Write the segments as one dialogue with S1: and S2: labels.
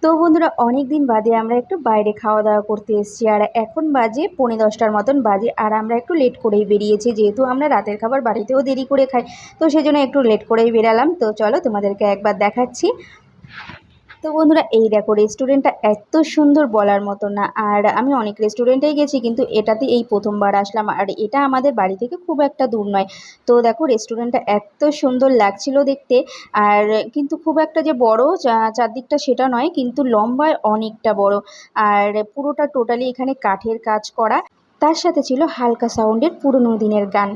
S1: তো বন্ধুরা, অনেক দিন বাদে আমরা একটু বাইরে খাওয়া দাওয়া করতে এসেছি। আর এখন বাজে 10:45 মতন বাজে। আর আমরা একটু লেট করেই বেরিয়েছি, যেহেতু আমরা রাতের খাবার বাড়িতেও দেরি করে খাই। তো সেজন্য একটু লেট করেই বেরালাম। তো চলো তোমাদেরকে একবার দেখাচ্ছি। তো বন্ধুরা, এই দেখো, রেস্টুরেন্টটা এত সুন্দর বলার মতো না। আর আমি অনেক রেস্টুরেন্টেই গেছি, কিন্তু এটাতে এই প্রথমবার আসলাম। আর এটা আমাদের বাড়ি থেকে খুব একটা দূর নয়। তো দেখো, রেস্টুরেন্টটা এত সুন্দর লাগছিল দেখতে। আর কিন্তু খুব একটা যে বড় চারদিকটা সেটা নয়, কিন্তু লম্বায় অনেকটা বড়। আর পুরোটা টোটালি এখানে কাঠের কাজ করা। তার সাথে ছিল হালকা সাউন্ডের পুরোনো দিনের গান।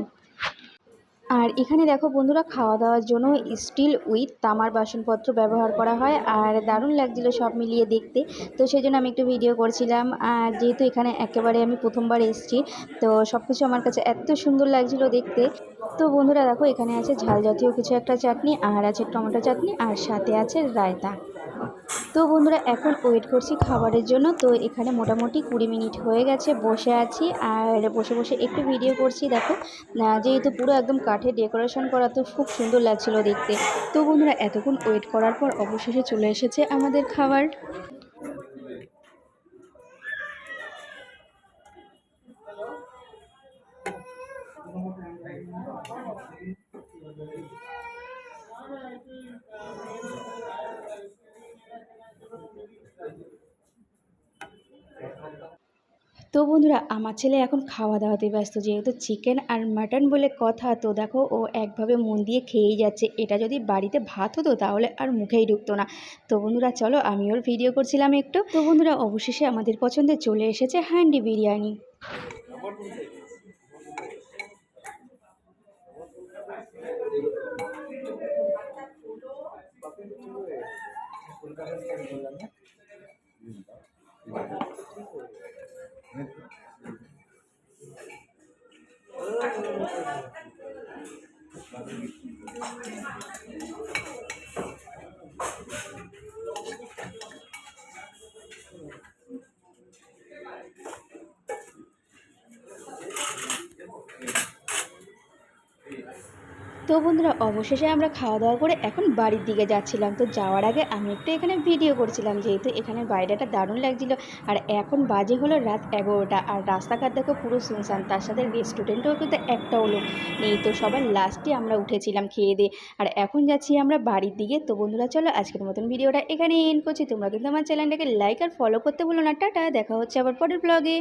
S1: আর এখানে দেখো বন্ধুরা, খাওয়া দাওয়ার জন্য স্টিল উইথ তামার বাসনপত্র ব্যবহার করা হয়। আর দারুণ লাগছিল সব মিলিয়ে দেখতে। তো সেই জন্য আমি একটু ভিডিও করছিলাম। আর যেহেতু এখানে একেবারে আমি প্রথমবার এসেছি, তো সব কিছু আমার কাছে এত সুন্দর লাগছিল দেখতে। তো বন্ধুরা দেখো, এখানে আছে ঝাল জাতীয় কিছু একটা চাটনি, আর আছে টমেটো চাটনি, আর সাথে আছে রায়তা। তো বন্ধুরা, এখন ওয়েট করছি খাবারের জন্য। তো এখানে মোটামুটি 20 মিনিট হয়ে গেছে বসে আছি। আর বসে বসে একটু ভিডিও করছি। দেখো, যেহেতু পুরো একদম কাঠে ডেকোরেশন করা, তো খুব সুন্দর লাগছিল দেখতে। তো বন্ধুরা, এতক্ষণ ওয়েট করার পর অবশেষে চলে এসেছে আমাদের খাবার। তো বন্ধুরা, আমার ছেলে এখন খাওয়া দাওয়াতে ব্যস্ত, যেহেতু চিকেন আর মাটন বলে কথা। তো দেখো, ও একভাবে মন দিয়ে খেয়েই যাচ্ছে। এটা যদি বাড়িতে ভাত হতো তাহলে আর মুখেই ঢুকতো না। তো বন্ধুরা চলো, আমি ওর ভিডিও করছিলাম একটু। তো বন্ধুরা, অবশেষে আমাদের পছন্দে চলে এসেছে হান্ডি বিরিয়ানি। তো বন্ধুরা, অবশেষে আমরা খাওয়া দাওয়া করে এখন বাড়ির দিকে যাচ্ছিলাম। তো যাওয়ার আগে আমি একটু এখানে ভিডিও করছিলাম, যেহেতু এখানে বাইরেটা দারুণ লাগছিল। আর এখন বাজে হলো রাত 11টা, আর রাস্তাঘাট দেখো পুরো শুনশান। তার সাথে রেস্টুরেন্টেও কিন্তু একটাও লোক নেই। তো সবার লাস্টে আমরা উঠেছিলাম খেয়ে দিয়ে। আর এখন যাচ্ছি আমরা বাড়ির দিকে। তো বন্ধুরা চলো, আজকের মতন ভিডিওটা এখানে এন্ড করছি। তোমরা কিন্তু আমার চ্যানেলটাকে লাইক আর ফলো করতে ভুলো না। টাটা, দেখা হচ্ছে আবার পরের ব্লগে।